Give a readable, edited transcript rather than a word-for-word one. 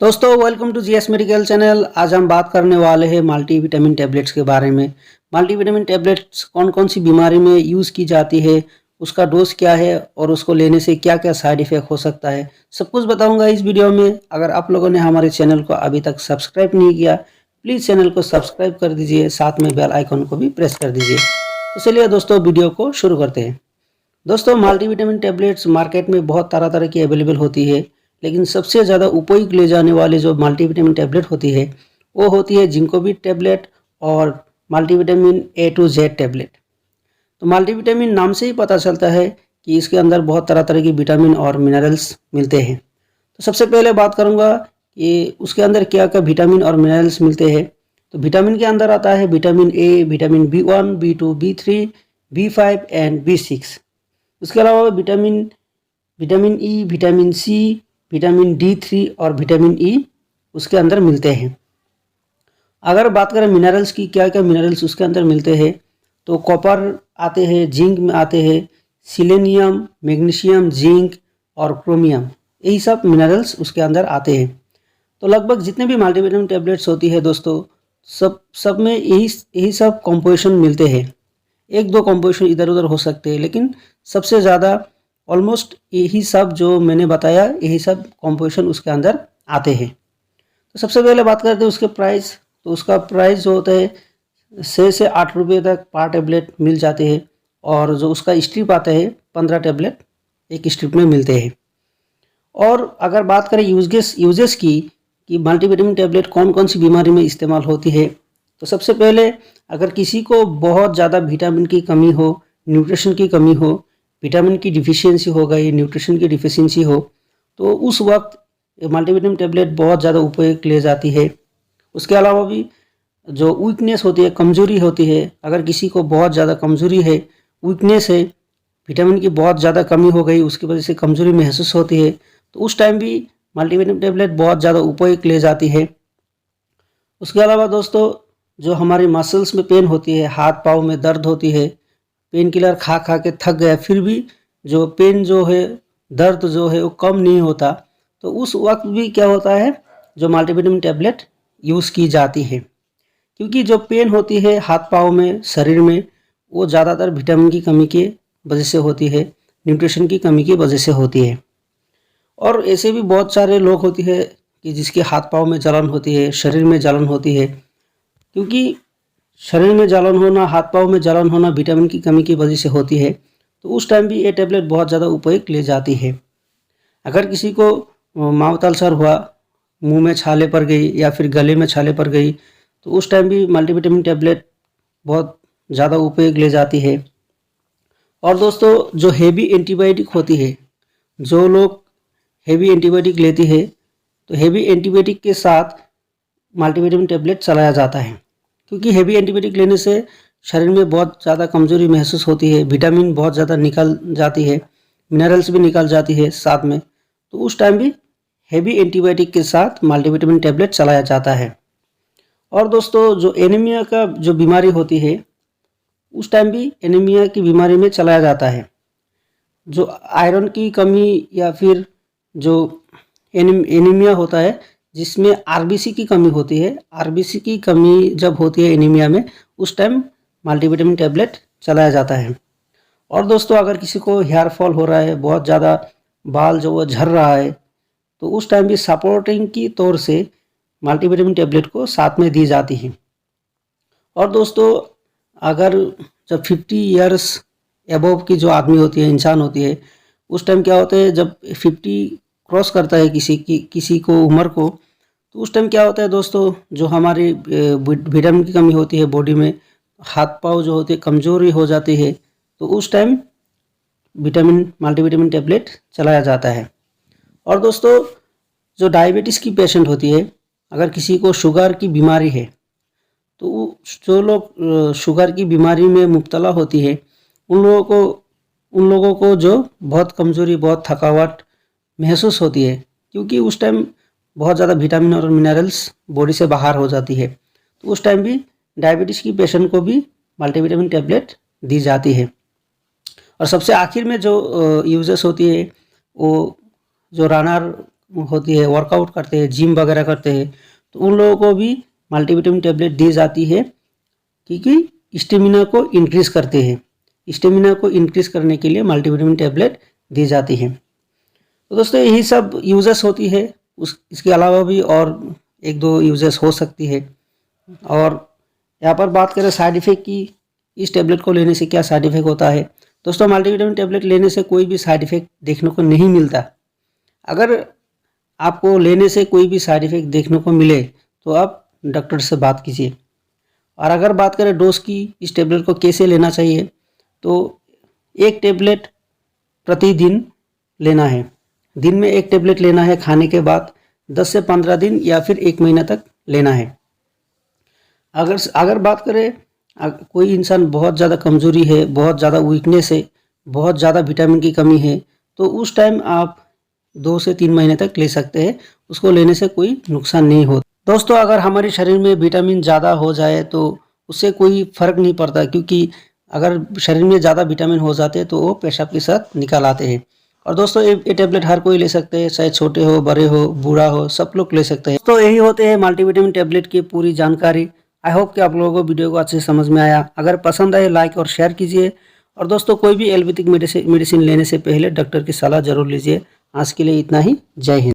दोस्तों welcome to GS medical channel. आज हम बात करने वाले हैं मल्टीविटामिन टैबलेट्स के बारे में। मल्टीविटामिन टैबलेट्स कौन कौन सी बीमारी में यूज़ की जाती है, उसका डोज क्या है और उसको लेने से क्या क्या साइड इफ़ेक्ट हो सकता है, सब कुछ बताऊंगा इस वीडियो में। अगर आप लोगों ने हमारे चैनल को अभी तक सब्सक्राइब नहीं किया, प्लीज़ चैनल को सब्सक्राइब कर दीजिए, साथ में बेल आइकन को भी प्रेस कर दीजिए। तो चलिए दोस्तों वीडियो को शुरू करते हैं। दोस्तों मल्टीविटामिन टैबलेट्स मार्केट में बहुत तरह तरह की अवेलेबल होती है, लेकिन सबसे ज़्यादा उपयोग ले जाने वाली जो मल्टीविटामिन टैबलेट होती है वो होती है जिंकोविट टैबलेट और multivitamin A to Z tablet. तो मल्टीविटामिन नाम से ही पता चलता है कि इसके अंदर बहुत तरह तरह की विटामिन और मिनरल्स मिलते हैं। तो सबसे पहले बात करूँगा कि उसके अंदर क्या क्या विटामिन और मिनरल्स मिलते हैं। तो विटामिन के अंदर आता है vitamin A, vitamin B1, B2, B3, B5 and B6। उसके अलावा vitamin E, vitamin C, vitamin D3 और विटामिन ई उसके अंदर मिलते हैं। अगर बात करें मिनरल्स की, क्या क्या मिनरल्स उसके अंदर मिलते हैं, तो कॉपर आते हैं, जिंक में आते हैं, सिलेनियम, मैग्नीशियम, जिंक और क्रोमियम, यही सब मिनरल्स उसके अंदर आते हैं। तो लगभग जितने भी मल्टीविटामिन टैबलेट्स होती है दोस्तों, सब में यही सब कॉम्पोजिशन मिलते हैं। एक दो कॉम्पोजिशन इधर उधर हो सकते हैं, लेकिन सबसे ज़्यादा ऑलमोस्ट यही सब जो मैंने बताया, यही सब कॉम्पोजिशन उसके अंदर आते हैं। तो सबसे पहले बात करते हैं उसके प्राइस। तो उसका प्राइस जो होता है 6 से 8 रुपये तक पर टैबलेट मिल जाते हैं, और जो उसका स्ट्रिप आता है 15 टैबलेट एक स्ट्रिप में मिलते हैं। और अगर बात करें यूजेस की कि मल्टीविटामिन टैबलेट कौन कौन सी बीमारी में इस्तेमाल होती है, तो सबसे पहले अगर किसी को बहुत ज़्यादा विटामिन की कमी हो, न्यूट्रिशन की कमी हो, विटामिन की डिफिशियंसी हो गई, न्यूट्रिशन की डिफिशियंसी हो, तो उस वक्त मल्टीविटामिन टैबलेट बहुत ज़्यादा उपयोग ले जाती है। उसके अलावा भी जो वीकनेस होती है, कमज़ोरी होती है, अगर किसी को बहुत ज़्यादा कमज़ोरी है, वीकनेस है, विटामिन की बहुत ज़्यादा कमी हो गई, उसकी वजह से कमज़ोरी महसूस होती है, तो उस टाइम भी मल्टीविटामिन टैबलेट बहुत ज़्यादा उपयोग ले जाती है। उसके अलावा दोस्तों जो हमारी मसल्स में पेन होती है, हाथ पाँव में दर्द होती है, पेन किलर खा खा के थक गया, फिर भी जो पेन जो है, दर्द जो है वो कम नहीं होता, तो उस वक्त भी क्या होता है, जो मल्टीविटामिन टैबलेट यूज़ की जाती है। क्योंकि जो पेन होती है हाथ पाँव में, शरीर में, वो ज़्यादातर विटामिन की कमी की वजह से होती है, न्यूट्रिशन की कमी की वजह से होती है। और ऐसे भी बहुत सारे लोग होती है कि जिसके हाथ पाँव में जलन होती है, शरीर में जलन होती है। क्योंकि शरीर में जलन होना, हाथ पाँव में जलन होना विटामिन की कमी की वजह से होती है, तो उस टाइम भी ये टैबलेट बहुत ज़्यादा उपयोग ले जाती है। अगर किसी को माउथ अल्सर हुआ, मुंह में छाले पड़ गई या फिर गले में छाले पड़ गई, तो उस टाइम भी मल्टीविटामिन टैबलेट बहुत ज़्यादा उपयोग ले जाती है। और दोस्तों जो हेवी एंटीबायोटिक होती है, जो लोग हेवी एंटीबायोटिक लेती है, तो हेवी एंटीबायोटिक के साथ मल्टीविटामिन टैबलेट चलाया जाता है। क्योंकि हेवी एंटीबायोटिक लेने से शरीर में बहुत ज़्यादा कमज़ोरी महसूस होती है, विटामिन बहुत ज़्यादा निकल जाती है, मिनरल्स भी निकल जाती है साथ में, तो उस टाइम भी हेवी एंटीबायोटिक के साथ मल्टीविटामिन टैबलेट चलाया जाता है। और दोस्तों जो एनीमिया का जो बीमारी होती है, उस टाइम भी एनीमिया की बीमारी में चलाया जाता है। जो आयरन की कमी या फिर जो एनीमिया होता है जिसमें आरबीसी की कमी होती है, आरबीसी की कमी जब होती है एनीमिया में, उस टाइम मल्टीविटामिन टैबलेट चलाया जाता है। और दोस्तों अगर किसी को हेयर फॉल हो रहा है, बहुत ज़्यादा बाल जो वो झड़ रहा है, तो उस टाइम भी सपोर्टिंग की तौर से मल्टीविटामिन टैबलेट को साथ में दी जाती है। और दोस्तों अगर जब 50 ईयर्स एबव की जो आदमी होती है, इंसान होती है, उस टाइम क्या होता है, जब 50 क्रॉस करता है किसी को उम्र को, तो उस टाइम क्या होता है दोस्तों, जो हमारी विटामिन की कमी होती है बॉडी में, हाथ पाँव जो होते हैं कमज़ोरी हो जाती है, तो उस टाइम मल्टीविटामिन टैबलेट चलाया जाता है। और दोस्तों जो डायबिटीज़ की पेशेंट होती है, अगर किसी को शुगर की बीमारी है, तो जो लोग शुगर की बीमारी में मुब्तला होती है, उन लोगों को जो बहुत कमज़ोरी, बहुत थकावट महसूस होती है, क्योंकि उस टाइम बहुत ज़्यादा विटामिन और मिनरल्स बॉडी से बाहर हो जाती है, तो उस टाइम भी डायबिटीज़ की पेशेंट को भी मल्टीविटामिन टैबलेट दी जाती है। और सबसे आखिर में जो यूजेस होती है, वो जो रनर होती है, वर्कआउट करते हैं, जिम वगैरह करते हैं, तो उन लोगों को भी मल्टीविटामिन टैबलेट दी जाती है, क्योंकि स्टेमिना को इंक्रीज़ करते हैं। स्टेमिना को इंक्रीज़ करने के लिए मल्टीविटामिन टैबलेट दी जाती है। तो दोस्तों यही सब यूजेस होती है, इसके अलावा भी और एक दो यूजेस हो सकती है। और यहाँ पर बात करें साइड इफ़ेक्ट की, इस टैबलेट को लेने से क्या साइड इफ़ेक्ट होता है। दोस्तों मल्टीविटामिन टैबलेट लेने से कोई भी साइड इफ़ेक्ट देखने को नहीं मिलता। अगर आपको लेने से कोई भी साइड इफ़ेक्ट देखने को मिले तो आप डॉक्टर से बात कीजिए। और अगर बात करें डोज की, इस टैबलेट को कैसे लेना चाहिए, तो एक टैबलेट प्रतिदिन लेना है। दिन में एक टैबलेट लेना है, खाने के बाद 10 से 15 दिन या फिर 1 महीना तक लेना है। अगर बात करें कोई इंसान बहुत ज़्यादा कमज़ोरी है, बहुत ज़्यादा वीकनेस है, बहुत ज़्यादा विटामिन की कमी है, तो उस टाइम आप 2 से 3 महीने तक ले सकते हैं, उसको लेने से कोई नुकसान नहीं होता। दोस्तों अगर हमारे शरीर में विटामिन ज़्यादा हो जाए तो उससे कोई फ़र्क नहीं पड़ता, क्योंकि अगर शरीर में ज़्यादा विटामिन हो जाते हैं तो वो पेशाब के साथ निकाल आते हैं। और दोस्तों ये टैबलेट हर कोई ले सकते हैं, चाहे छोटे हो, बड़े हो, बूढ़ा हो, सब लोग ले सकते हैं। तो यही होते हैं मल्टीविटामिन टैबलेट की पूरी जानकारी। आई होप कि आप लोगों को वीडियो को अच्छे से समझ में आया। अगर पसंद आए लाइक और शेयर कीजिए। और दोस्तों कोई भी एलोपैथिक मेडिसिन लेने से पहले डॉक्टर की सलाह जरूर लीजिए। आज के लिए इतना ही। जय हिंद।